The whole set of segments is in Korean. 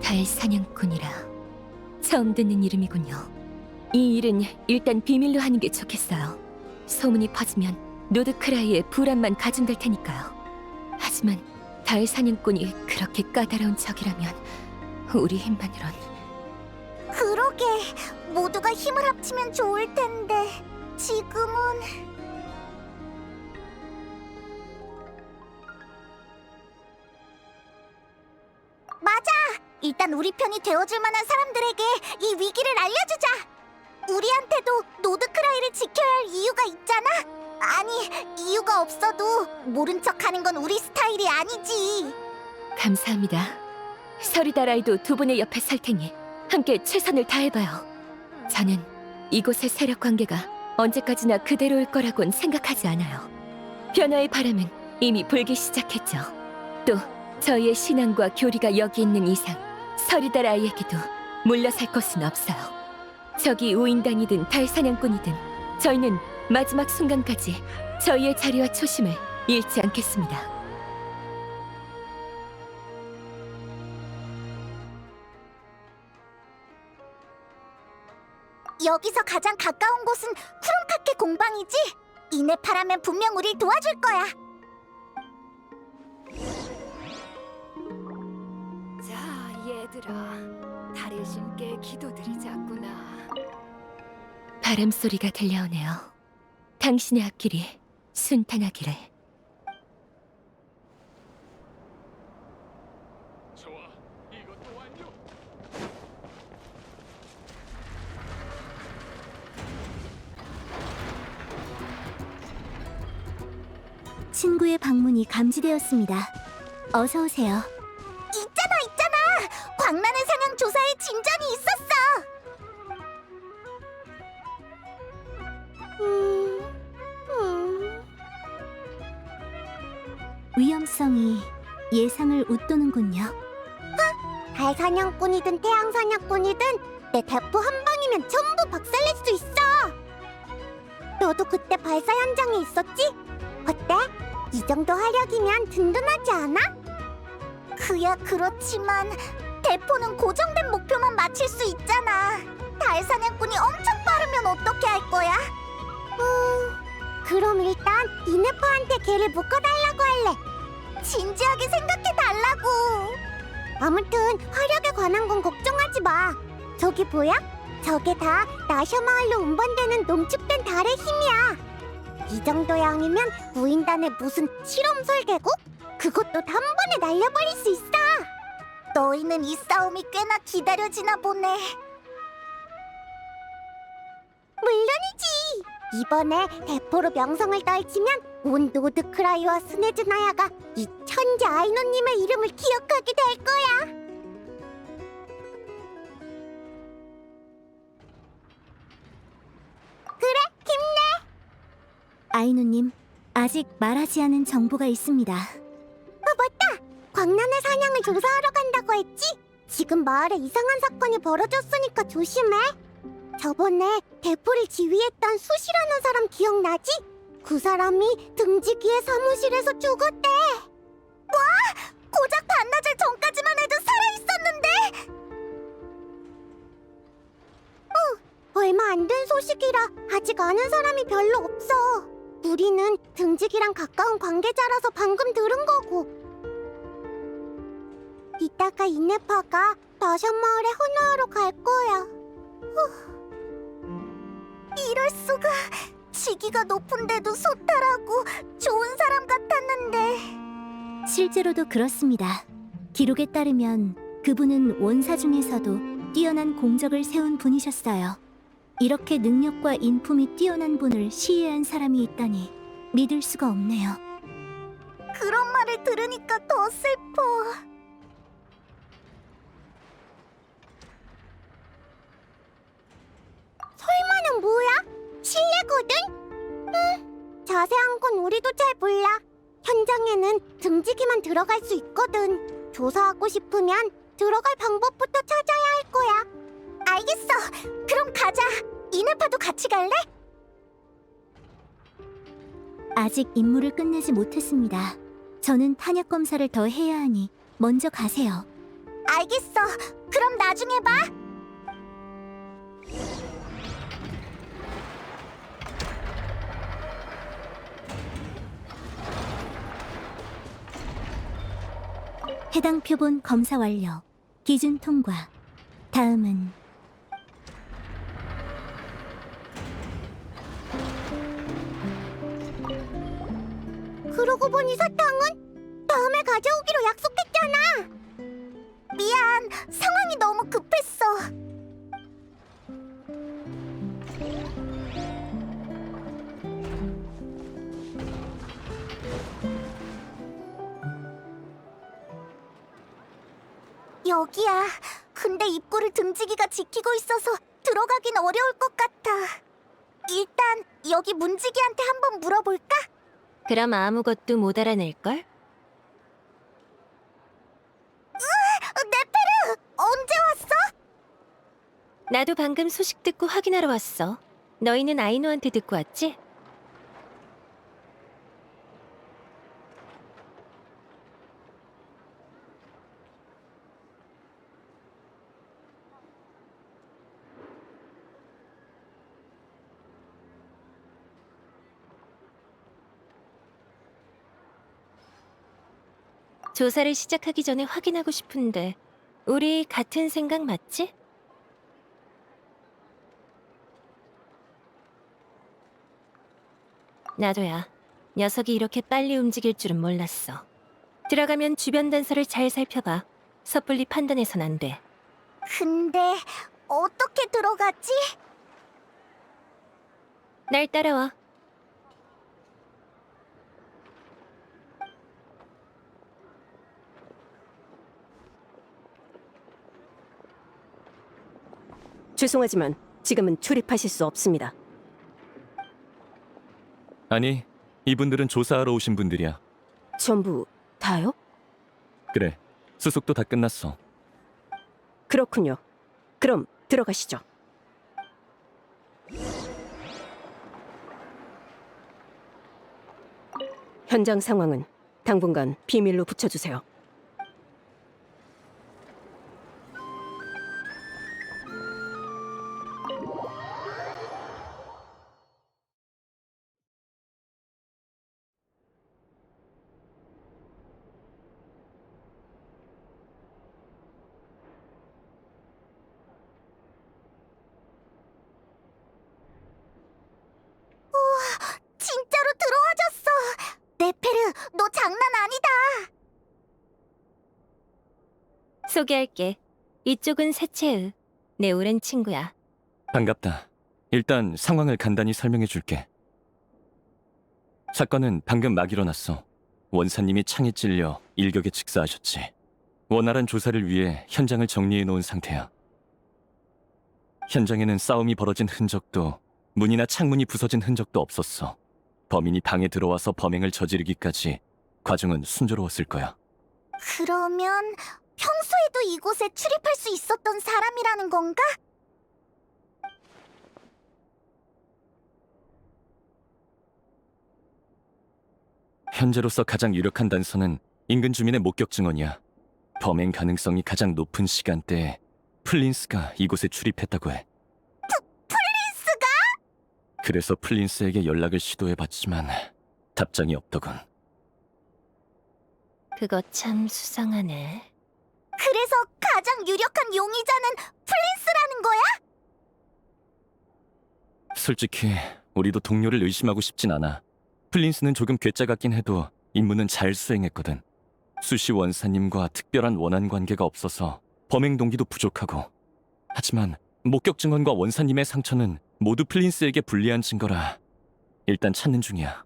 달 사냥꾼이라 처음 듣는 이름이군요. 이 일은 일단 비밀로 하는 게 좋겠어요. 소문이 퍼지면 노드크라이의 불안만 가중될 테니까요. 하지만 달 사냥꾼이 그렇게 까다로운 적이라면 우리 힘만으론. 그러게, 모두가 힘을 합치면 좋을 텐데 지금은... 맞아! 일단 우리 편이 되어줄 만한 사람들에게 이 위기를 알려주자! 우리한테도 노드크라이를 지켜야 할 이유가 있잖아? 아니, 이유가 없어도 모른 척하는 건 우리 스타일이 아니지. 감사합니다. 서리다라이도 두 분의 옆에 설 테니 함께 최선을 다해봐요. 저는 이곳의 세력 관계가 언제까지나 그대로일 거라곤 생각하지 않아요. 변화의 바람은 이미 불기 시작했죠. 또 저희의 신앙과 교리가 여기 있는 이상 서리다라이에게도 물러설 곳은 없어요. 적이 우인단이든 달사냥꾼이든 저희는 마지막 순간까지 저희의 자리와 초심을 잃지 않겠습니다. 여기서 가장 가까운 곳은 쿠론카케 공방이지? 이네파라면 분명 우릴 도와줄 거야. 자, 얘들아, 달의 신께 기도드리자꾸나. 바람 소리가 들려오네요. 당신의 앞길이 순탄하기를. 좋아, 이것도 완료. 친구의 방문이 감지되었습니다. 어서 오세요. 있잖아! 광란의 사냥 조사에 진전이 있었어! 위험성이 예상을 웃도는군요. 달 사냥꾼이든 태양 사냥꾼이든 내 대포 한 방이면 전부 박살낼 수 있어! 너도 그때 발사 현장에 있었지? 어때? 이 정도 화력이면 든든하지 않아? 그야 그렇지만 대포는 고정된 목표만 맞힐 수 있잖아. 달 사냥꾼이 엄청 빠르면 어떻게 할 거야? 그럼 일단 이네파한테 걔를 묶어달라고 할래. 진지하게 생각해달라고. 아무튼 화력에 관한 건 걱정하지 마. 저기 보여? 저게 다 나셔 마을로 운반되는 농축된 달의 힘이야. 이 정도 양이면 우인단의 무슨 실험 설계국? 그것도 단번에 날려버릴 수 있어. 너희는 이 싸움이 꽤나 기다려지나 보네. 물론이지. 이번에 대포로 명성을 떨치면 온 노드크라이와 스네즈나야가 이 천재 아이노님의 이름을 기억하게 될 거야. 그래, 힘내. 아이누님, 아직 말하지 않은 정보가 있습니다. 맞다! 광란의 사냥을 조사하러 간다고 했지? 지금 마을에 이상한 사건이 벌어졌으니까 조심해. 저번에 대포를 지휘했던 수시라는 사람 기억나지? 그 사람이 등지기의 사무실에서 죽었대. 와! 고작 반나절 전까지만 해도 살아있었는데! 얼마 안 된 소식이라 아직 아는 사람이 별로 없어. 우리는 등지기랑 가까운 관계자라서 방금 들은 거고. 이따가 이네파가 나셔 마을에 헌화하러 갈 거야. 이럴 수가. 직위가 높은데도 소탈하고 좋은 사람 같았는데. 실제로도 그렇습니다. 기록에 따르면 그분은 원사 중에서도 뛰어난 공적을 세운 분이셨어요. 이렇게 능력과 인품이 뛰어난 분을 시해한 사람이 있다니 믿을 수가 없네요. 그런 말을 들으니까 더 슬퍼. 설마는 뭐야? 실례거든? 자세한 건 우리도 잘 몰라. 현장에는 등지기만 들어갈 수 있거든. 조사하고 싶으면 들어갈 방법부터 찾아야 할 거야. 알겠어. 그럼 가자. 이네파도 같이 갈래? 아직 임무를 끝내지 못했습니다. 저는 탄약 검사를 더 해야 하니 먼저 가세요. 알겠어. 그럼 나중에 봐. 해당 표본 검사 완료. 기준 통과. 다음은 그러고 보니 사탕은 다음에 가져오기로 약속했잖아. 미안, 상황이 너무 급했어. 여기야. 근데 입구를 등지기가 지키고 있어서 들어가긴 어려울 것 같아. 일단 여기 문지기한테 한번 물어볼까? 그럼 아무것도 못 알아낼걸? 네페르! 언제 왔어? 나도 방금 소식 듣고 확인하러 왔어. 너희는 아이노한테 듣고 왔지? 조사를 시작하기 전에 확인하고 싶은데 우리 같은 생각 맞지? 나도야. 녀석이 이렇게 빨리 움직일 줄은 몰랐어. 들어가면 주변 단서를 잘 살펴봐. 섣불리 판단해선 안 돼. 근데 어떻게 들어가지? 날 따라와. 죄송하지만 지금은 출입하실 수 없습니다. 아니, 이분들은 조사하러 오신 분들이야. 전부 다요? 그래, 수속도 다 끝났어. 그렇군요. 그럼 들어가시죠. 현장 상황은 당분간 비밀로 붙여주세요. 진짜로 들어와줬어. 네페르, 너 장난 아니다. 소개할게. 이쪽은 세체의. 내 오랜 친구야. 반갑다. 일단 상황을 간단히 설명해 줄게. 사건은 방금 막 일어났어. 원사님이 창에 찔려 일격에 직사하셨지. 원활한 조사를 위해 현장을 정리해 놓은 상태야. 현장에는 싸움이 벌어진 흔적도 문이나 창문이 부서진 흔적도 없었어. 범인이 방에 들어와서 범행을 저지르기까지 과정은 순조로웠을 거야. 그러면 평소에도 이곳에 출입할 수 있었던 사람이라는 건가? 현재로서 가장 유력한 단서는 인근 주민의 목격 증언이야. 범행 가능성이 가장 높은 시간대에 플린스가 이곳에 출입했다고 해. 플린스가? 그래서 플린스에게 연락을 시도해봤지만 답장이 없더군. 그거 참 수상하네. 그래서 가장 유력한 용의자는 플린스라는 거야? 솔직히 우리도 동료를 의심하고 싶진 않아. 플린스는 조금 괴짜 같긴 해도 임무는 잘 수행했거든. 수시 원사님과 특별한 원한 관계가 없어서 범행 동기도 부족하고. 하지만 목격 증언과 원사님의 상처는 모두 플린스에게 불리한 증거라 일단 찾는 중이야.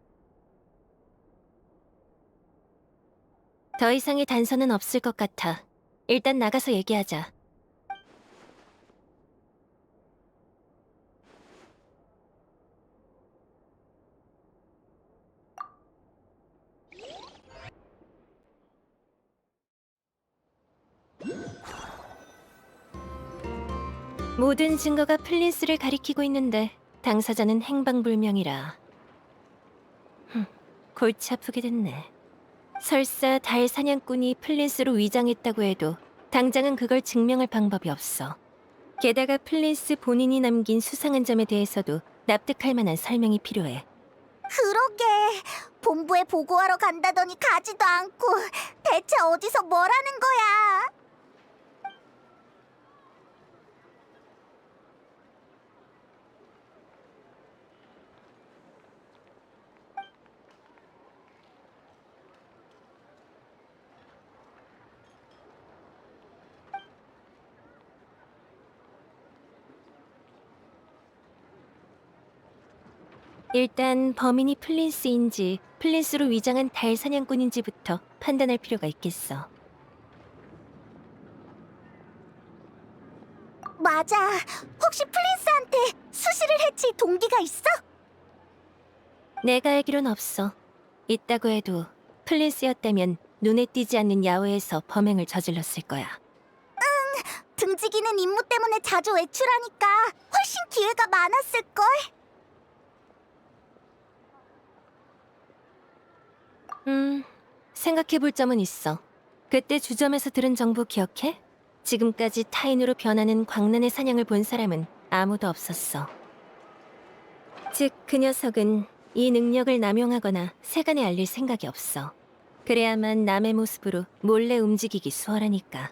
더 이상의 단서는 없을 것 같아. 일단 나가서 얘기하자. 모든 증거가 플린스를 가리키고 있는데 당사자는 행방불명이라. 골치 아프게 됐네. 설사 달 사냥꾼이 플린스로 위장했다고 해도 당장은 그걸 증명할 방법이 없어. 게다가 플린스 본인이 남긴 수상한 점에 대해서도 납득할 만한 설명이 필요해. 그러게. 본부에 보고하러 간다더니 가지도 않고 대체 어디서 뭐라는 거야? 일단 범인이 플린스인지 플린스로 위장한 달 사냥꾼인지부터 판단할 필요가 있겠어. 맞아. 혹시 플린스한테 수시를 해칠 동기가 있어? 내가 알기론 없어. 있다고 해도 플린스였다면 눈에 띄지 않는 야외에서 범행을 저질렀을 거야. 등지기는 임무 때문에 자주 외출하니까 훨씬 기회가 많았을걸? 생각해볼 점은 있어. 그때 주점에서 들은 정보 기억해? 지금까지 타인으로 변하는 광란의 사냥을 본 사람은 아무도 없었어. 즉, 그 녀석은 이 능력을 남용하거나 세간에 알릴 생각이 없어. 그래야만 남의 모습으로 몰래 움직이기 수월하니까.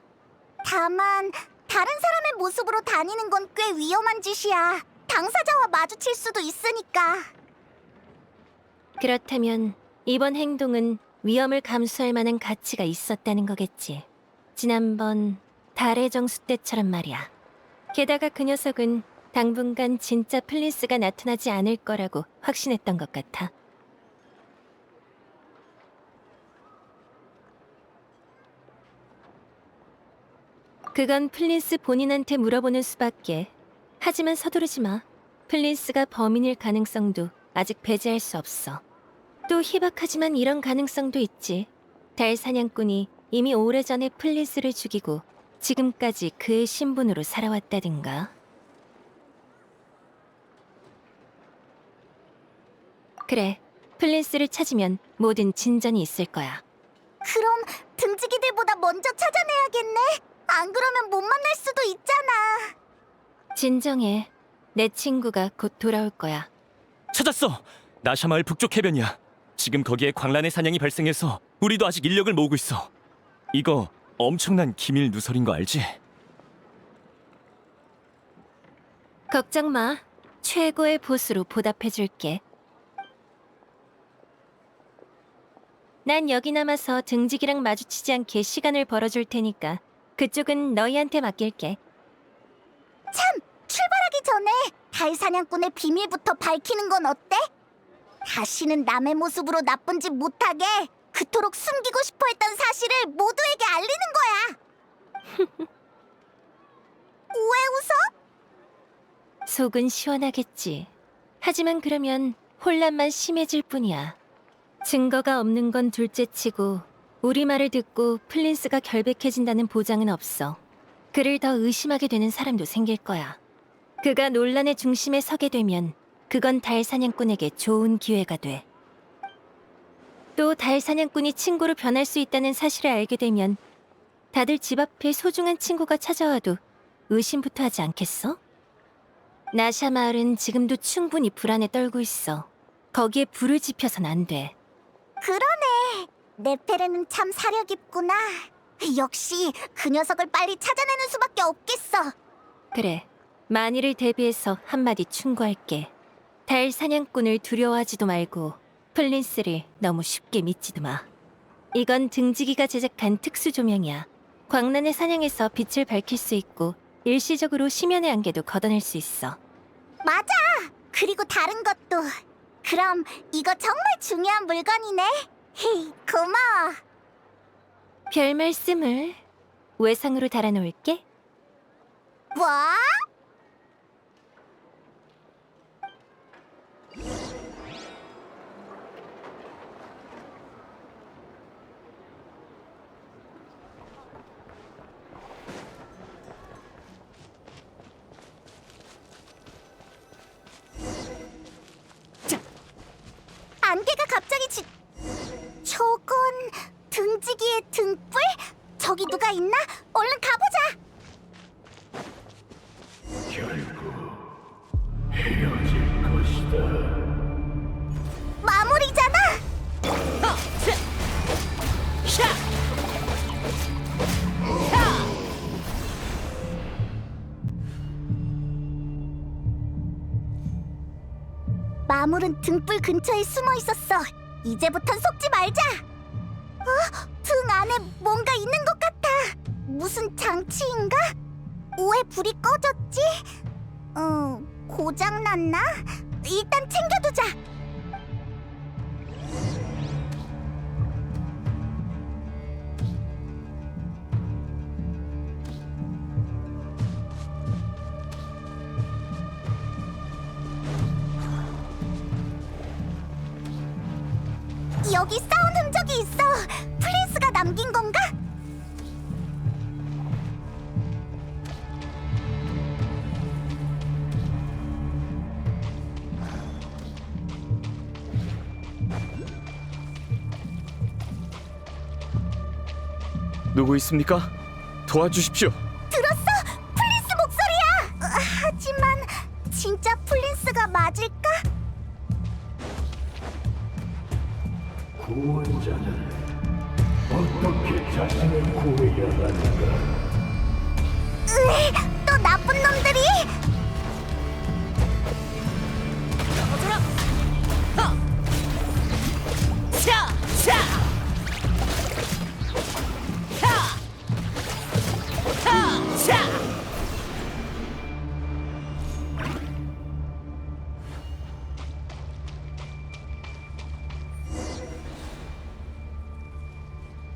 다만 다른 사람의 모습으로 다니는 건 꽤 위험한 짓이야. 당사자와 마주칠 수도 있으니까. 그렇다면 이번 행동은 위험을 감수할 만한 가치가 있었다는 거겠지. 지난번 달의 정수 때처럼 말이야. 게다가 그 녀석은 당분간 진짜 플린스가 나타나지 않을 거라고 확신했던 것 같아. 그건 플린스 본인한테 물어보는 수밖에. 하지만 서두르지 마. 플린스가 범인일 가능성도 아직 배제할 수 없어. 또 희박하지만 이런 가능성도 있지. 달 사냥꾼이 이미 오래전에 플린스를 죽이고 지금까지 그의 신분으로 살아왔다든가. 그래, 플린스를 찾으면 모든 진전이 있을 거야. 그럼 등지기들보다 먼저 찾아내야겠네. 안 그러면 못 만날 수도 있잖아. 진정해. 내 친구가 곧 돌아올 거야. 찾았어! 나샤 마을 북쪽 해변이야. 지금 거기에 광란의 사냥이 발생해서 우리도 아직 인력을 모으고 있어. 이거 엄청난 기밀 누설인 거 알지? 걱정 마. 최고의 보수로 보답해줄게. 난 여기 남아서 등지기랑 마주치지 않게 시간을 벌어줄 테니까 그쪽은 너희한테 맡길게. 출발하기 전에 달 사냥꾼의 비밀부터 밝히는 건 어때? 다시는 남의 모습으로 나쁜 짓 못하게 그토록 숨기고 싶어 했던 사실을 모두에게 알리는 거야. 왜 웃어? 속은 시원하겠지. 하지만 그러면 혼란만 심해질 뿐이야. 증거가 없는 건 둘째치고 우리 말을 듣고 플린스가 결백해진다는 보장은 없어. 그를 더 의심하게 되는 사람도 생길 거야. 그가 논란의 중심에 서게 되면 그건 달 사냥꾼에게 좋은 기회가 돼. 또 달 사냥꾼이 친구로 변할 수 있다는 사실을 알게 되면 다들 집 앞에 소중한 친구가 찾아와도 의심부터 하지 않겠어? 나샤 마을은 지금도 충분히 불안에 떨고 있어. 거기에 불을 지펴선 안 돼. 그러네. 네페르는 참 사려 깊구나. 역시 그 녀석을 빨리 찾아내는 수밖에 없겠어. 그래, 만일을 대비해서 한마디 충고할게. 달 사냥꾼을 두려워하지도 말고 플린스를 너무 쉽게 믿지도 마. 이건 등지기가 제작한 특수 조명이야. 광란의 사냥에서 빛을 밝힐 수 있고 일시적으로 심연의 안개도 걷어낼 수 있어. 맞아. 그리고 다른 것도. 그럼 이거 정말 중요한 물건이네. 고마워. 별 말씀을. 외상으로 달아놓을게. 뭐? 안개가 갑자기 저건 등지기의 등불? 저기 누가 있나? 얼른 가보자. 마무리잖아. 마물은 등불 근처에 숨어 있었어. 이제부턴 속지 말자. 등 안에 뭔가 있는 것 같아. 무슨 장치인가? 왜 불이 꺼졌지? 고장 났나? 일단 챙겨두자. 여기 싸운 흔적이 있어. 플린스가 남긴 건가? 누구 있습니까? 도와주십시오. 들었어? 플린스 목소리야. 하지만 진짜 플린스가 맞을까? 구원자는 어떻게 자신을 구해야 하는가? 또 나쁜 놈들이?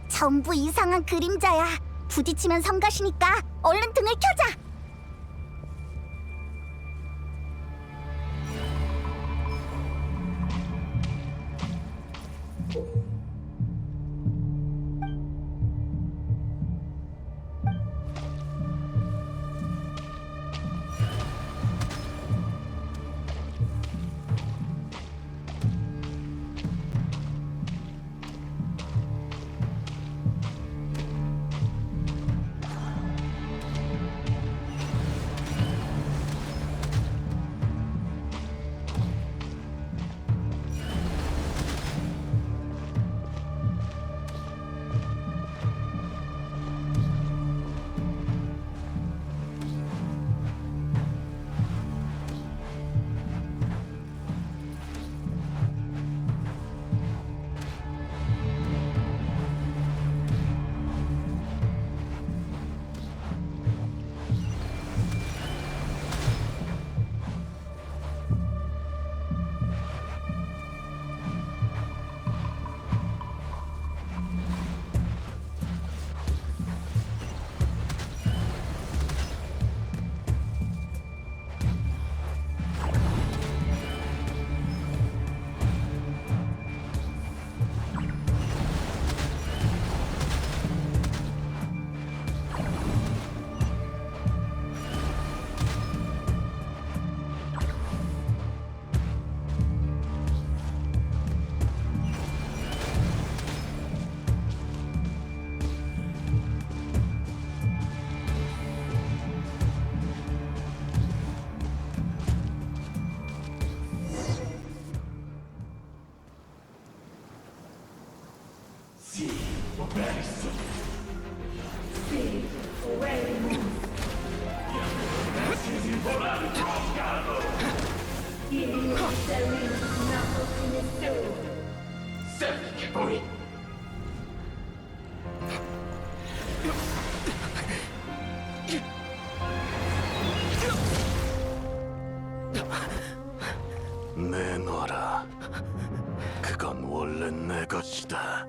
전부 이상한 그림자야. 부딪히면 성가시니까 얼른 등을 켜자. 내놔라. 그건 원래 내 것이다.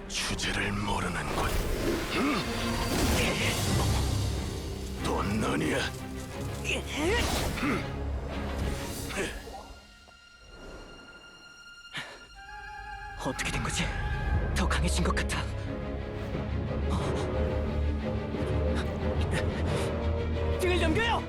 주제를 모르는군. 또 너냐? 어떻게 된 거지? 더 강해진 것 같아. 등을 넘겨요!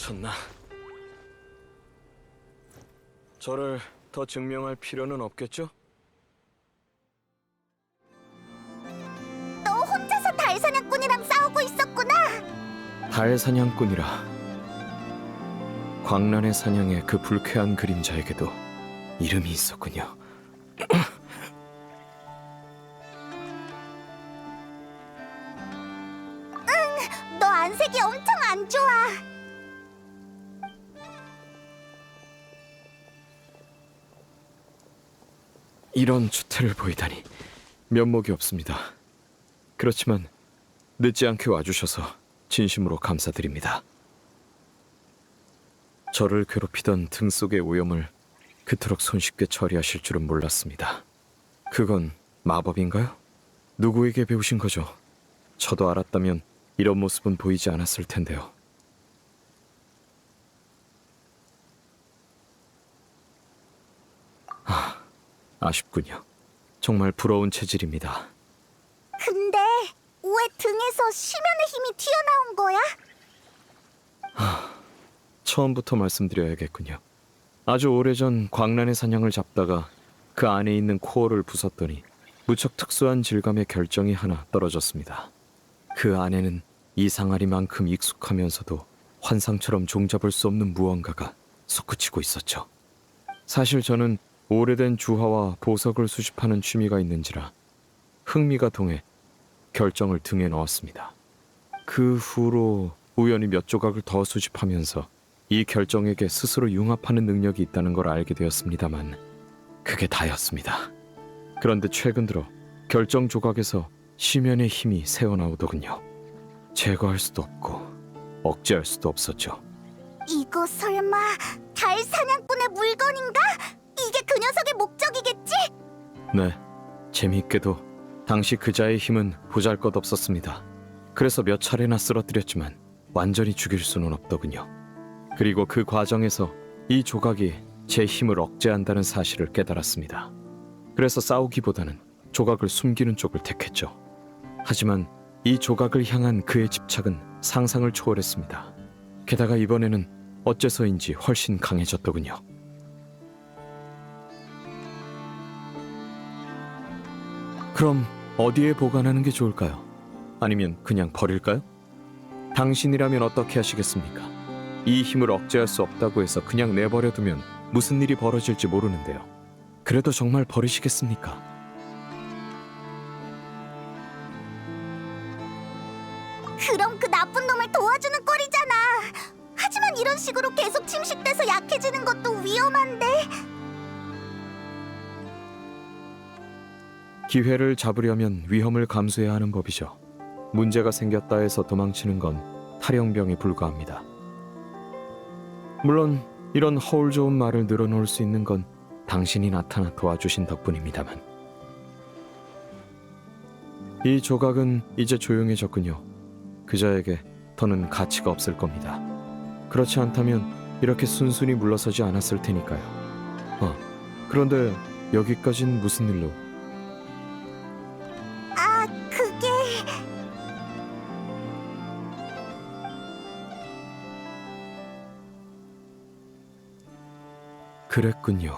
놓쳤나? 저를 더 증명할 필요는 없겠죠? 너 혼자서 달 사냥꾼이랑 싸우고 있었구나. 달 사냥꾼이라. 광란의 사냥의 그 불쾌한 그림자에게도 이름이 있었군요. 너 안색이 엄청 안 좋아. 이런 추태를 보이다니 면목이 없습니다. 그렇지만 늦지 않게 와주셔서 진심으로 감사드립니다. 저를 괴롭히던 등 속의 오염을 그토록 손쉽게 처리하실 줄은 몰랐습니다. 그건 마법인가요? 누구에게 배우신 거죠? 저도 알았다면 이런 모습은 보이지 않았을 텐데요. 아쉽군요. 정말 부러운 체질입니다. 근데 왜 등에서 심연의 힘이 튀어나온 거야? 처음부터 말씀드려야겠군요. 아주 오래전 광란의 사냥을 잡다가 그 안에 있는 코어를 부쉈더니 무척 특수한 질감의 결정이 하나 떨어졌습니다. 그 안에는 이상하리만큼 익숙하면서도 환상처럼 종잡을 수 없는 무언가가 솟구치고 있었죠. 사실 저는 오래된 주화와 보석을 수집하는 취미가 있는지라 흥미가 동해 결정을 등에 넣었습니다. 그 후로 우연히 몇 조각을 더 수집하면서 이 결정에게 스스로 융합하는 능력이 있다는 걸 알게 되었습니다만 그게 다였습니다. 그런데 최근 들어 결정 조각에서 심연의 힘이 새어나오더군요. 제거할 수도 없고 억제할 수도 없었죠. 이거 설마 달 사냥꾼의 물건인가? 이게 그 녀석의 목적이겠지? 네, 재미있게도 당시 그자의 힘은 보잘것없었습니다. 그래서 몇 차례나 쓰러뜨렸지만 완전히 죽일 수는 없더군요. 그리고 그 과정에서 이 조각이 제 힘을 억제한다는 사실을 깨달았습니다. 그래서 싸우기보다는 조각을 숨기는 쪽을 택했죠. 하지만 이 조각을 향한 그의 집착은 상상을 초월했습니다. 게다가 이번에는 어째서인지 훨씬 강해졌더군요. 그럼 어디에 보관하는 게 좋을까요? 아니면 그냥 버릴까요? 당신이라면 어떻게 하시겠습니까? 이 힘을 억제할 수 없다고 해서 그냥 내버려두면 무슨 일이 벌어질지 모르는데요. 그래도 정말 버리시겠습니까? 그럼 그 나쁜 놈을 도와주는 꼴이잖아. 하지만 이런 식으로 계속 침식돼서 약해지는 것도 위험한데. 기회를 잡으려면 위험을 감수해야 하는 법이죠. 문제가 생겼다 해서 도망치는 건 탈영병에 불과합니다. 물론 이런 허울 좋은 말을 늘어놓을 수 있는 건 당신이 나타나 도와주신 덕분입니다만. 이 조각은 이제 조용해졌군요. 그자에게 더는 가치가 없을 겁니다. 그렇지 않다면 이렇게 순순히 물러서지 않았을 테니까요. 그런데 여기까진 무슨 일로? 아, 그게... 그랬군요.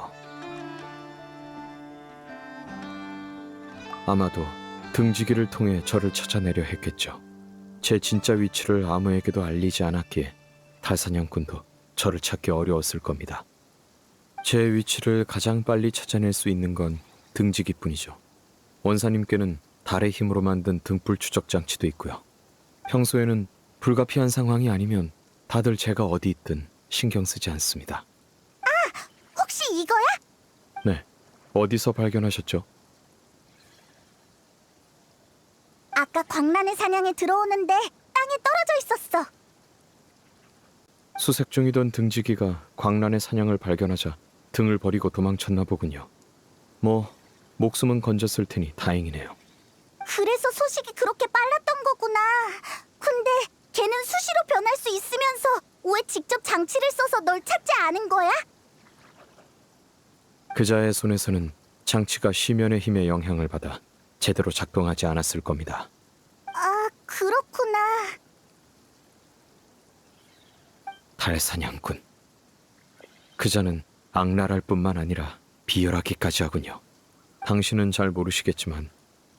아마도 등지기를 통해 저를 찾아내려 했겠죠. 제 진짜 위치를 아무에게도 알리지 않았기에 달사냥꾼도 저를 찾기 어려웠을 겁니다. 제 위치를 가장 빨리 찾아낼 수 있는 건 등지기뿐이죠. 원사님께는 달의 힘으로 만든 등불 추적 장치도 있고요. 평소에는 불가피한 상황이 아니면 다들 제가 어디 있든 신경 쓰지 않습니다. 혹시 이거야? 네, 어디서 발견하셨죠? 아까 광란의 사냥에 들어오는데 땅에 떨어져 있었어. 수색 중이던 등지기가 광란의 사냥을 발견하자 등을 버리고 도망쳤나 보군요. 목숨은 건졌을 테니 다행이네요. 그래서 소식이 그렇게 빨랐던 거구나. 근데 걔는 수시로 변할 수 있으면서 왜 직접 장치를 써서 널 찾지 않은 거야? 그자의 손에서는 장치가 심연의 힘에 영향을 받아 제대로 작동하지 않았을 겁니다. 아, 그렇구나. 달사냥꾼. 그자는 악랄할 뿐만 아니라 비열하기까지 하군요. 당신은 잘 모르시겠지만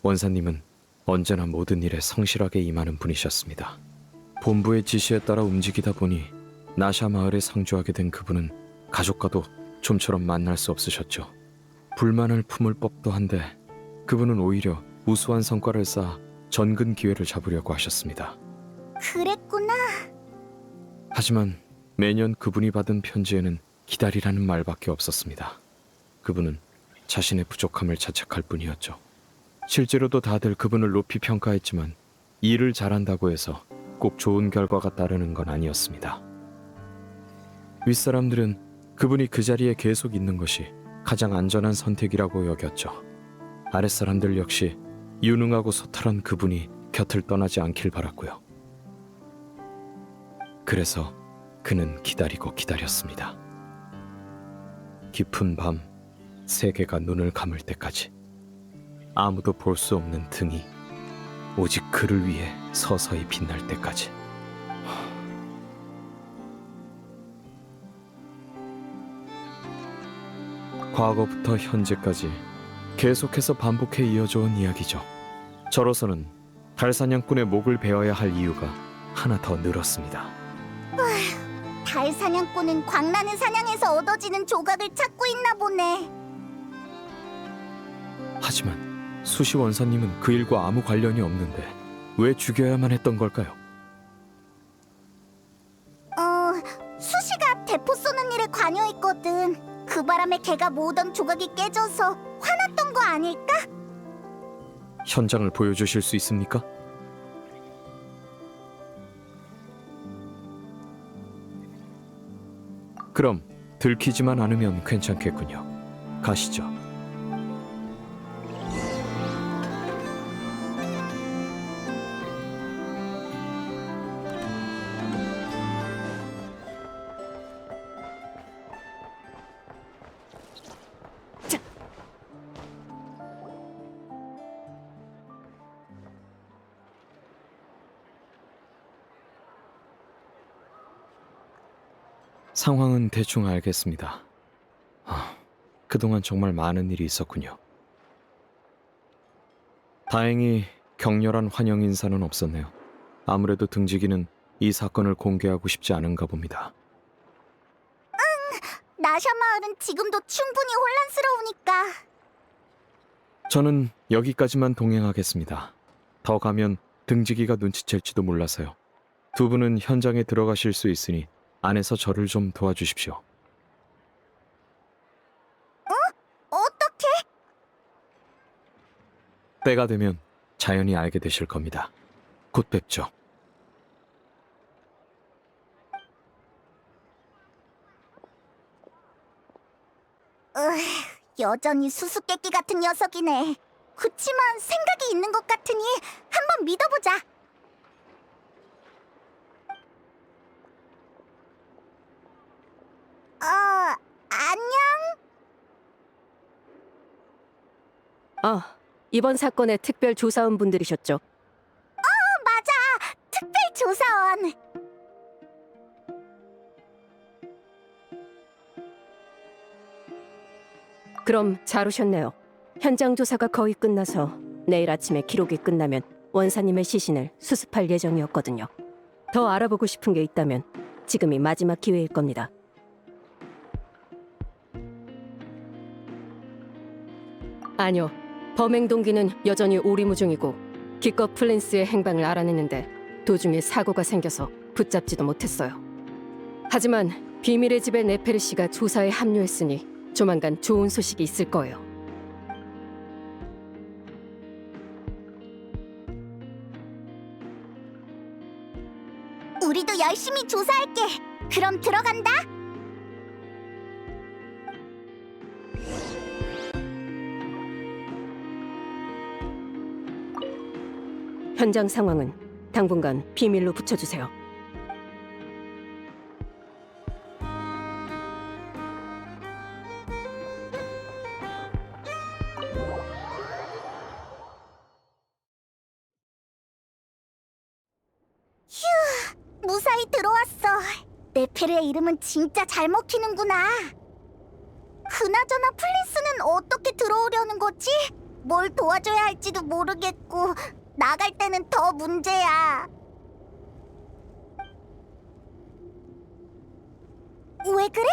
원사님은 언제나 모든 일에 성실하게 임하는 분이셨습니다. 본부의 지시에 따라 움직이다 보니 나샤 마을에 상주하게 된 그분은 가족과도 좀처럼 만날 수 없으셨죠. 불만을 품을 법도 한데 그분은 오히려 우수한 성과를 쌓아 전근 기회를 잡으려고 하셨습니다. 그랬구나. 하지만 매년 그분이 받은 편지에는 기다리라는 말밖에 없었습니다. 그분은 자신의 부족함을 자책할 뿐이었죠. 실제로도 다들 그분을 높이 평가했지만 일을 잘한다고 해서 꼭 좋은 결과가 따르는 건 아니었습니다. 윗사람들은 그분이 그 자리에 계속 있는 것이 가장 안전한 선택이라고 여겼죠. 아랫사람들 역시 유능하고 소탈한 그분이 곁을 떠나지 않길 바랐고요. 그래서 그는 기다리고 기다렸습니다. 깊은 밤, 세계가 눈을 감을 때까지 아무도 볼 수 없는 등이 오직 그를 위해 서서히 빛날 때까지. 과거부터 현재까지 계속해서 반복해 이어져 온 이야기죠. 저로서는 달사냥꾼의 목을 베어야 할 이유가 하나 더 늘었습니다. 달 사냥꾼은 광란의 사냥에서 얻어지는 조각을 찾고 있나 보네. 하지만 수시 원사님은 그 일과 아무 관련이 없는데 왜 죽여야만 했던 걸까요? 수시가 대포 쏘는 일에 관여했거든. 그 바람에 걔가 모으던 조각이 깨져서 화났던 거 아닐까? 현장을 보여주실 수 있습니까? 그럼 들키지만 않으면 괜찮겠군요. 가시죠. 상황은 대충 알겠습니다. 그동안 정말 많은 일이 있었군요. 다행히 격렬한 환영 인사는 없었네요. 아무래도 등지기는 이 사건을 공개하고 싶지 않은가 봅니다. 나샤 마을은 지금도 충분히 혼란스러우니까. 저는 여기까지만 동행하겠습니다. 더 가면 등지기가 눈치챌지도 몰라서요. 두 분은 현장에 들어가실 수 있으니 안에서 저를 좀 도와주십시오. 어떻게? 때가 되면 자연히 알게 되실 겁니다. 곧 뵙죠. 여전히 수수께끼 같은 녀석이네. 그치만 생각이 있는 것 같으니 한번 믿어보자. 안녕? 이번 사건의 특별 조사원 분들이셨죠? 맞아. 특별 조사원. 그럼 잘 오셨네요. 현장 조사가 거의 끝나서 내일 아침에 기록이 끝나면 원사님의 시신을 수습할 예정이었거든요. 더 알아보고 싶은 게 있다면 지금이 마지막 기회일 겁니다. 아니요. 범행 동기는 여전히 오리무중이고 기껏 플랜스의 행방을 알아냈는데 도중에 사고가 생겨서 붙잡지도 못했어요. 하지만 비밀의 집의 네페르 씨가 조사에 합류했으니 조만간 좋은 소식이 있을 거예요. 우리도 열심히 조사할게. 그럼 들어간다. 현장 상황은 당분간 비밀로 붙여주세요. 무사히 들어왔어. 네페르의 이름은 진짜 잘 먹히는구나. 그나저나 플리스는 어떻게 들어오려는 거지? 뭘 도와줘야 할지도 모르겠고 나갈 때는 더 문제야. 왜 그래?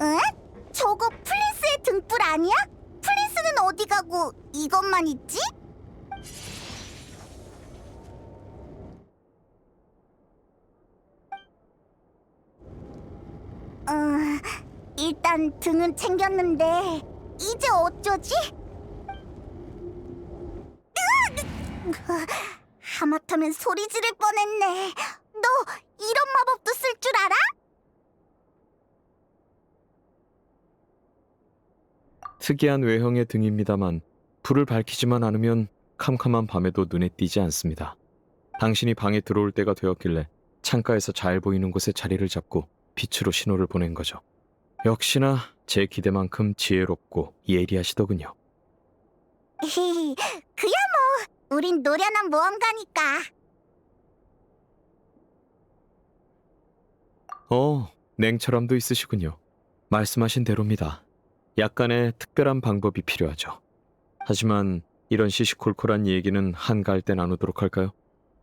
응? 저거 플리스의 등불 아니야? 플리스는 어디 가고 이것만 있지? 일단 등은 챙겼는데 이제 어쩌지? 하마터면 소리 지를 뻔했네. 너 이런 마법도 쓸 줄 알아? 특이한 외형의 등입니다만 불을 밝히지만 않으면 캄캄한 밤에도 눈에 띄지 않습니다. 당신이 방에 들어올 때가 되었길래 창가에서 잘 보이는 곳에 자리를 잡고 빛으로 신호를 보낸 거죠. 역시나 제 기대만큼 지혜롭고 예리하시더군요. 그야 뭐 우린 노련한 모험가니까. 냉철함도 있으시군요. 말씀하신 대로입니다. 약간의 특별한 방법이 필요하죠. 하지만 이런 시시콜콜한 얘기는 한가할 때 나누도록 할까요?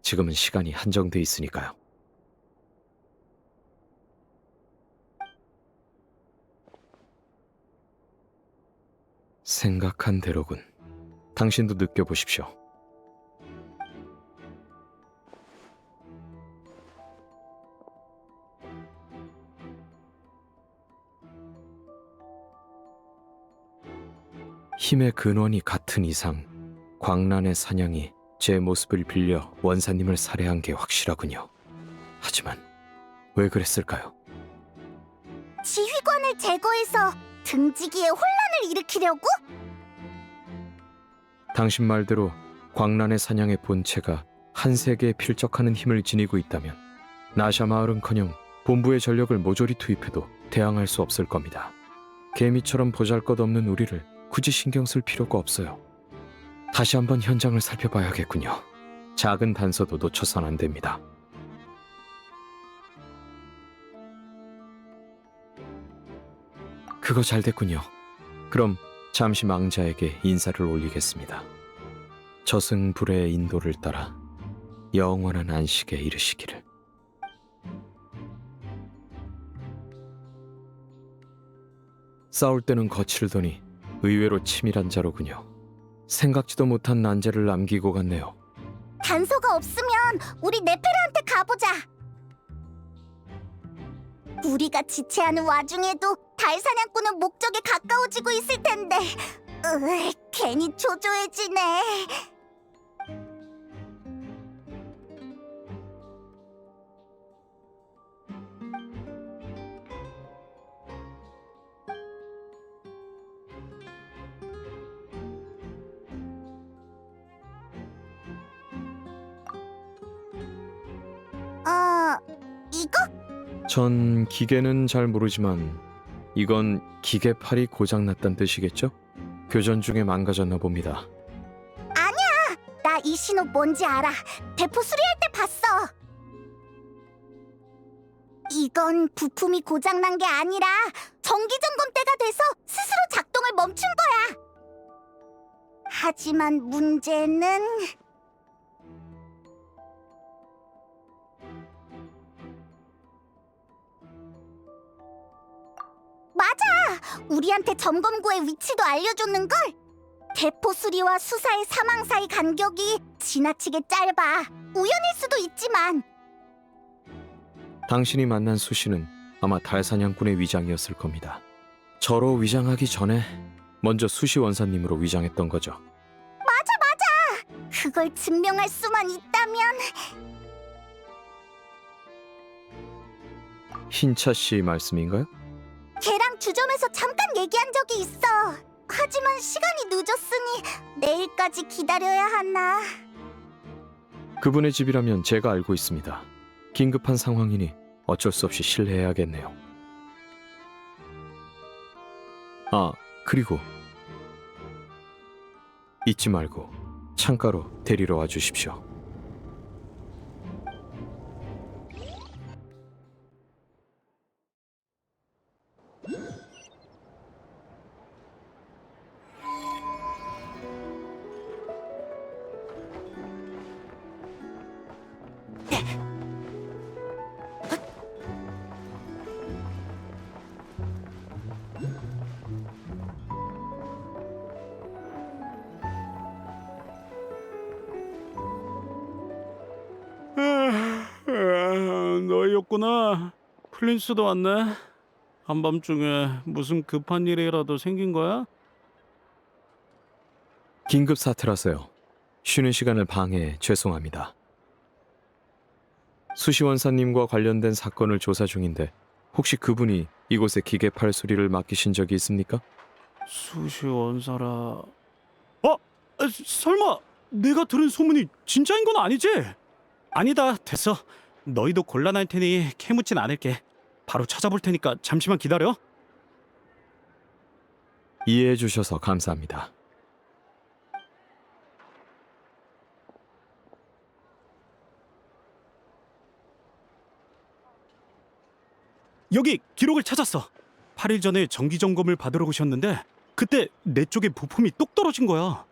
지금은 시간이 한정돼 있으니까요. 생각한 대로군. 당신도 느껴보십시오. 힘의 근원이 같은 이상 광란의 사냥이 제 모습을 빌려 원사님을 살해한 게 확실하군요. 하지만 왜 그랬을까요? 지휘관을 제거해서 등지기에 혼란을 일으키려고? 당신 말대로 광란의 사냥의 본체가 한 세계에 필적하는 힘을 지니고 있다면 나샤 마을은커녕 본부의 전력을 모조리 투입해도 대항할 수 없을 겁니다. 개미처럼 보잘것없는 우리를 굳이 신경 쓸 필요가 없어요. 다시 한번 현장을 살펴봐야겠군요. 작은 단서도 놓쳐선 안 됩니다. 그거 잘 됐군요. 그럼 잠시 망자에게 인사를 올리겠습니다. 저승불의 인도를 따라 영원한 안식에 이르시기를. 싸울 때는 거칠더니 의외로 치밀한 자로군요. 생각지도 못한 난제를 남기고 갔네요. 단서가 없으면 우리 네페르한테 가보자. 우리가 지체하는 와중에도 달 사냥꾼은 목적에 가까워지고 있을 텐데. 괜히 초조해지네. 이거? 전 기계는 잘 모르지만 이건 기계팔이 고장났단 뜻이겠죠? 교전 중에 망가졌나 봅니다. 나 이 신호 뭔지 알아. 대포 수리할 때 봤어. 이건 부품이 고장난 게 아니라 정기점검 때가 돼서 스스로 작동을 멈춘 거야. 하지만 문제는 맞아! 우리한테 점검구의 위치도 알려줬는걸? 대포 수리와 수사의 사망 사이 간격이 지나치게 짧아. 우연일 수도 있지만. 당신이 만난 수시는 아마 달사냥꾼의 위장이었을 겁니다. 저로 위장하기 전에 먼저 수시 원사님으로 위장했던 거죠. 맞아! 그걸 증명할 수만 있다면. 흰차 씨 말씀인가요? 걔랑 주점에서 잠깐 얘기한 적이 있어. 하지만 시간이 늦었으니 내일까지 기다려야 하나. 그분의 집이라면 제가 알고 있습니다. 긴급한 상황이니 어쩔 수 없이 실례해야겠네요. 아, 그리고 잊지 말고 창가로 데리러 와 주십시오. 너희였구나. 플린스도 왔네. 한밤중에 무슨 급한 일이라도 생긴 거야? 긴급 사태라서요. 쉬는 시간을 방해해 죄송합니다. 수시 원사님과 관련된 사건을 조사 중인데 혹시 그분이 이곳에 기계팔 수리를 맡기신 적이 있습니까? 수시 원사라. 설마 내가 들은 소문이 진짜인 건 아니지? 아니다. 됐어. 너희도 곤란할 테니 캐묻진 않을게. 바로 찾아볼 테니까 잠시만 기다려. 이해해 주셔서 감사합니다. 여기 기록을 찾았어. 8일 전에 정기 점검을 받으러 오셨는데 그때 내 쪽에 부품이 똑 떨어진 거야.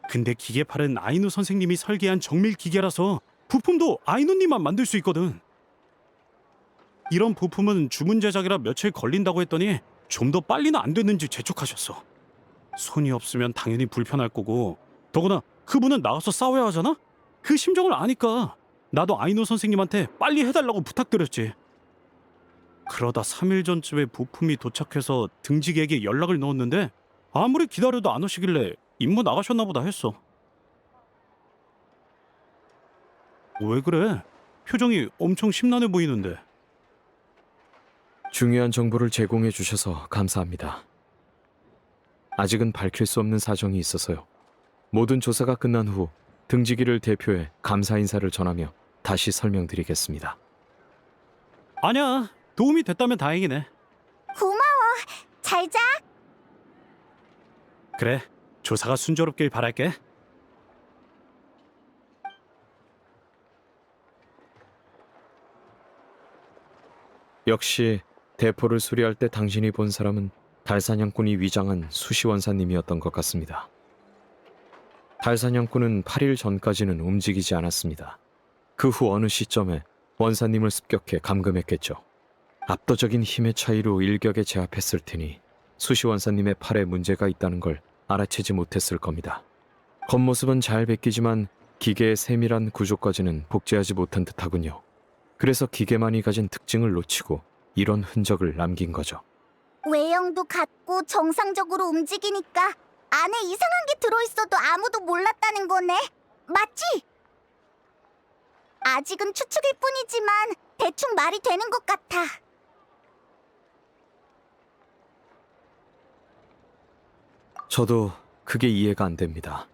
근데 기계팔은 아이누 선생님이 설계한 정밀 기계라서 부품도 아이누님만 만들 수 있거든. 이런 부품은 주문 제작이라 며칠 걸린다고 했더니 좀 더 빨리는 안 됐는지 재촉하셨어. 손이 없으면 당연히 불편할 거고, 더구나 그분은 나가서 싸워야 하잖아? 그 심정을 아니까 나도 아이누 선생님한테 빨리 해달라고 부탁드렸지. 그러다 3일 전쯤에 부품이 도착해서 등직에게 연락을 넣었는데 아무리 기다려도 안 오시길래 임무 나가셨나 보다 했어. 왜 그래? 표정이 엄청 심란해 보이는데. 중요한 정보를 제공해 주셔서 감사합니다. 아직은 밝힐 수 없는 사정이 있어서요. 모든 조사가 끝난 후 등지기를 대표해 감사 인사를 전하며 다시 설명드리겠습니다. 아니야, 도움이 됐다면 다행이네. 고마워. 잘 자. 그래, 조사가 순조롭길 바랄게. 역시 대포를 수리할 때 당신이 본 사람은 달사냥꾼이 위장한 수시 원사님이었던 것 같습니다. 달사냥꾼은 8일 전까지는 움직이지 않았습니다. 그 후 어느 시점에 원사님을 습격해 감금했겠죠. 압도적인 힘의 차이로 일격에 제압했을 테니 수시 원사님의 팔에 문제가 있다는 걸 알아채지 못했을 겁니다. 겉모습은 잘 베끼지만 기계의 세밀한 구조까지는 복제하지 못한 듯하군요. 그래서 기계만이 가진 특징을 놓치고 이런 흔적을 남긴 거죠. 외형도 같고 정상적으로 움직이니까 안에 이상한 게 들어있어도 아무도 몰랐다는 거네. 맞지? 아직은 추측일 뿐이지만 대충 말이 되는 것 같아. 저도 그게 이해가 안 됩니다.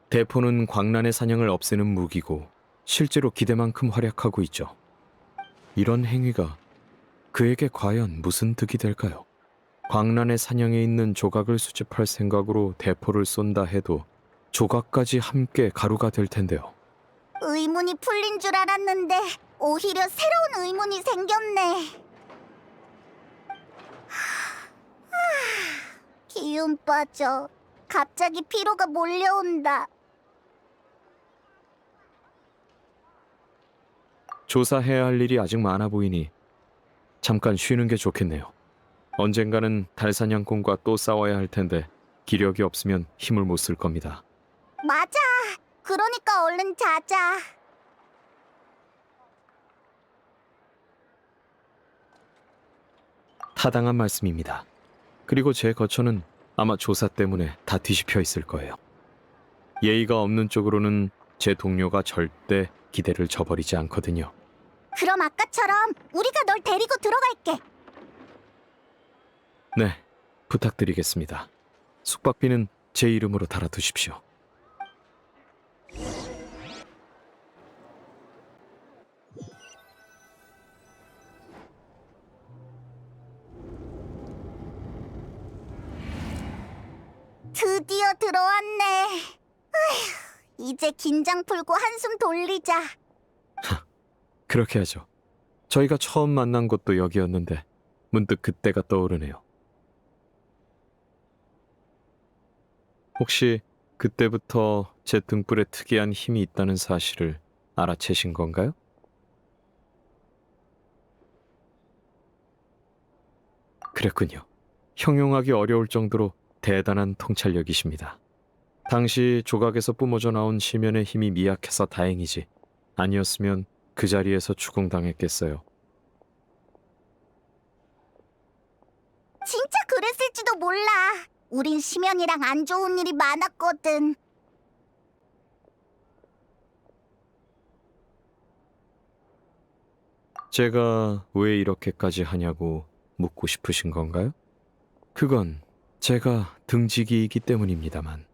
대포는 광란의 사냥을 없애는 무기고 실제로 기대만큼 활약하고 있죠. 이런 행위가 그에게 과연 무슨 득이 될까요? 광란의 사냥에 있는 조각을 수집할 생각으로 대포를 쏜다 해도 조각까지 함께 가루가 될 텐데요. 의문이 풀린 줄 알았는데 오히려 새로운 의문이 생겼네. 기운 빠져. 갑자기 피로가 몰려온다. 조사해야 할 일이 아직 많아 보이니 잠깐 쉬는 게 좋겠네요. 언젠가는 달사냥꾼과 또 싸워야 할 텐데 기력이 없으면 힘을 못 쓸 겁니다. 맞아. 그러니까 얼른 자자. 타당한 말씀입니다. 그리고 제 거처는 아마 조사 때문에 다 뒤집혀 있을 거예요. 예의가 없는 쪽으로는 제 동료가 절대 기대를 저버리지 않거든요. 그럼 아까처럼 우리가 널 데리고 들어갈게. 네, 부탁드리겠습니다. 숙박비는 제 이름으로 달아두십시오. 드디어 들어왔네. 아휴, 이제 긴장 풀고 한숨 돌리자. 그렇게 하죠. 저희가 처음 만난 곳도 여기였는데 문득 그때가 떠오르네요. 혹시 그때부터 제 등불에 특이한 힘이 있다는 사실을 알아채신 건가요? 그랬군요. 형용하기 어려울 정도로 대단한 통찰력이십니다. 당시 조각에서 뿜어져 나온 심연의 힘이 미약해서 다행이지 아니었으면 그 자리에서 추궁당했겠어요. 진짜 그랬을지도 몰라. 우린 심연이랑 안 좋은 일이 많았거든. 제가 왜 이렇게까지 하냐고 묻고 싶으신 건가요? 그건 제가 등지기이기 때문입니다만.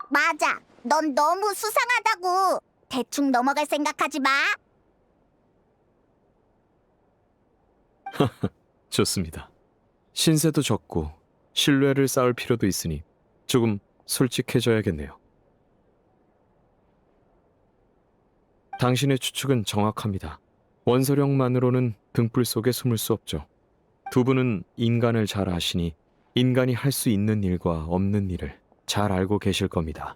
맞아. 넌 너무 수상하다고. 대충 넘어갈 생각하지 마. 좋습니다. 신세도 졌고 신뢰를 쌓을 필요도 있으니 조금 솔직해져야겠네요. 당신의 추측은 정확합니다. 원소령만으로는 등불 속에 숨을 수 없죠. 두 분은 인간을 잘 아시니 인간이 할 수 있는 일과 없는 일을 잘 알고 계실 겁니다.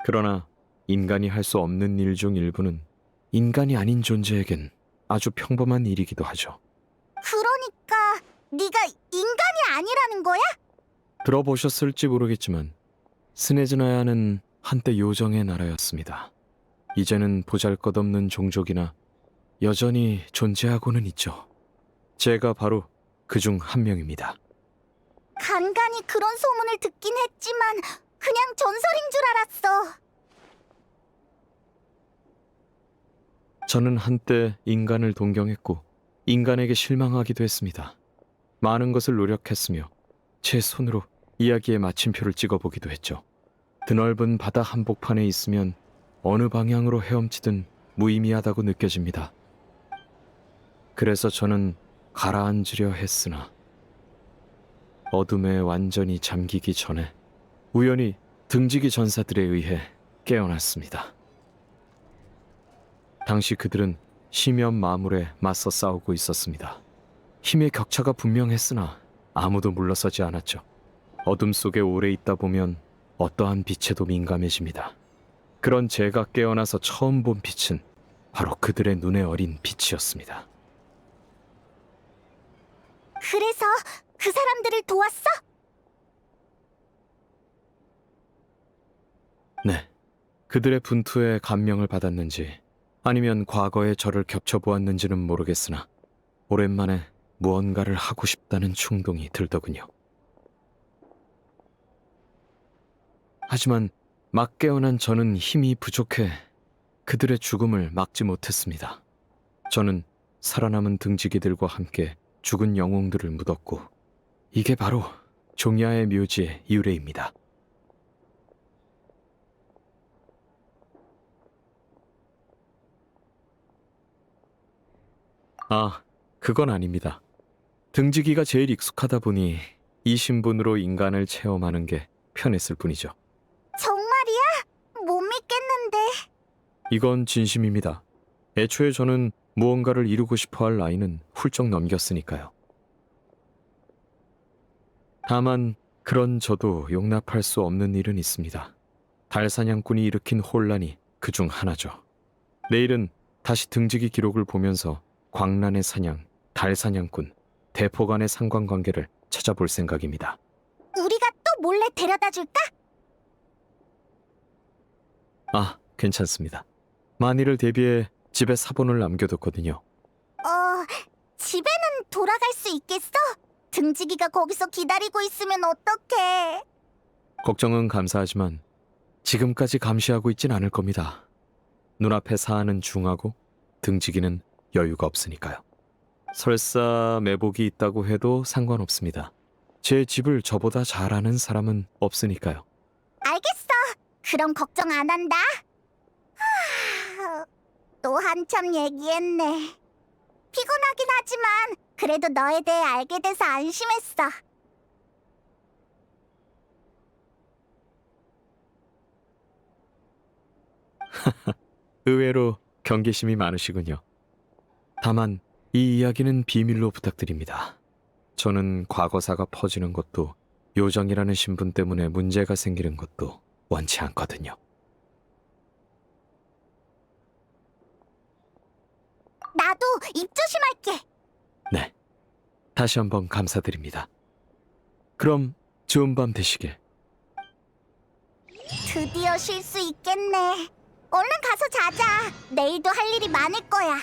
그러나 인간이 할 수 없는 일 중 일부는 인간이 아닌 존재에겐 아주 평범한 일이기도 하죠. 그러니까 네가 인간이 아니라는 거야? 들어보셨을지 모르겠지만 스네즈나야는 한때 요정의 나라였습니다. 이제는 보잘것없는 종족이나 여전히 존재하고는 있죠. 제가 바로 그 중 한 명입니다. 간간히 그런 소문을 듣긴 했지만 그냥 전설인 줄 알았어. 저는 한때 인간을 동경했고 인간에게 실망하기도 했습니다. 많은 것을 노력했으며 제 손으로 이야기의 마침표를 찍어보기도 했죠. 드넓은 바다 한복판에 있으면 어느 방향으로 헤엄치든 무의미하다고 느껴집니다. 그래서 저는 가라앉으려 했으나 어둠에 완전히 잠기기 전에 우연히 등지기 전사들에 의해 깨어났습니다. 당시 그들은 심연 마물에 맞서 싸우고 있었습니다. 힘의 격차가 분명했으나 아무도 물러서지 않았죠. 어둠 속에 오래 있다 보면 어떠한 빛에도 민감해집니다. 그런 제가 깨어나서 처음 본 빛은 바로 그들의 눈에 어린 빛이었습니다. 그래서 그 사람들을 도왔어? 네, 그들의 분투에 감명을 받았는지 아니면 과거에 저를 겹쳐보았는지는 모르겠으나 오랜만에 무언가를 하고 싶다는 충동이 들더군요. 하지만 막 깨어난 저는 힘이 부족해 그들의 죽음을 막지 못했습니다. 저는 살아남은 등지기들과 함께 죽은 영웅들을 묻었고 이게 바로 종야의 묘지의 유래입니다. 아, 그건 아닙니다. 등지기가 제일 익숙하다 보니 이 신분으로 인간을 체험하는 게 편했을 뿐이죠. 정말이야? 못 믿겠는데. 이건 진심입니다. 애초에 저는 무언가를 이루고 싶어할 나이는 훌쩍 넘겼으니까요. 다만 그런 저도 용납할 수 없는 일은 있습니다. 달사냥꾼이 일으킨 혼란이 그중 하나죠. 내일은 다시 등지기 기록을 보면서 광란의 사냥, 달사냥꾼, 대포 간의 상관관계를 찾아볼 생각입니다. 우리가 또 몰래 데려다 줄까? 아, 괜찮습니다. 만일을 대비해 집에 사본을 남겨뒀거든요. 집에는 돌아갈 수 있겠어? 등지기가 거기서 기다리고 있으면 어떡해? 걱정은 감사하지만 지금까지 감시하고 있진 않을 겁니다. 눈앞에 사안은 중하고 등지기는 여유가 없으니까요. 설사 매복이 있다고 해도 상관없습니다. 제 집을 저보다 잘 아는 사람은 없으니까요. 알겠어. 그럼 걱정 안 한다. 또 한참 얘기했네. 피곤하긴 하지만 그래도 너에 대해 알게 돼서 안심했어. 의외로 경계심이 많으시군요. 다만 이 이야기는 비밀로 부탁드립니다. 저는 과거사가 퍼지는 것도 요정이라는 신분 때문에 문제가 생기는 것도 원치 않거든요. 나도 입 조심할게. 네. 다시 한번 감사드립니다. 그럼 좋은 밤 되시길. 드디어 쉴 수 있겠네. 얼른 가서 자자. 내일도 할 일이 많을 거야.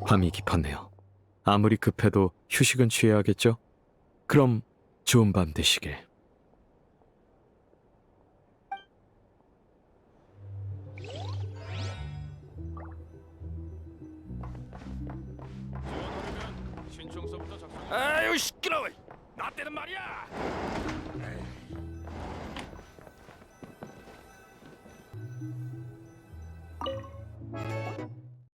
밤이 깊었네요. 아무리 급해도 휴식은 취해야겠죠? 그럼 좋은 밤 되시길. 아유 시끄러워. 나 때는 말이야.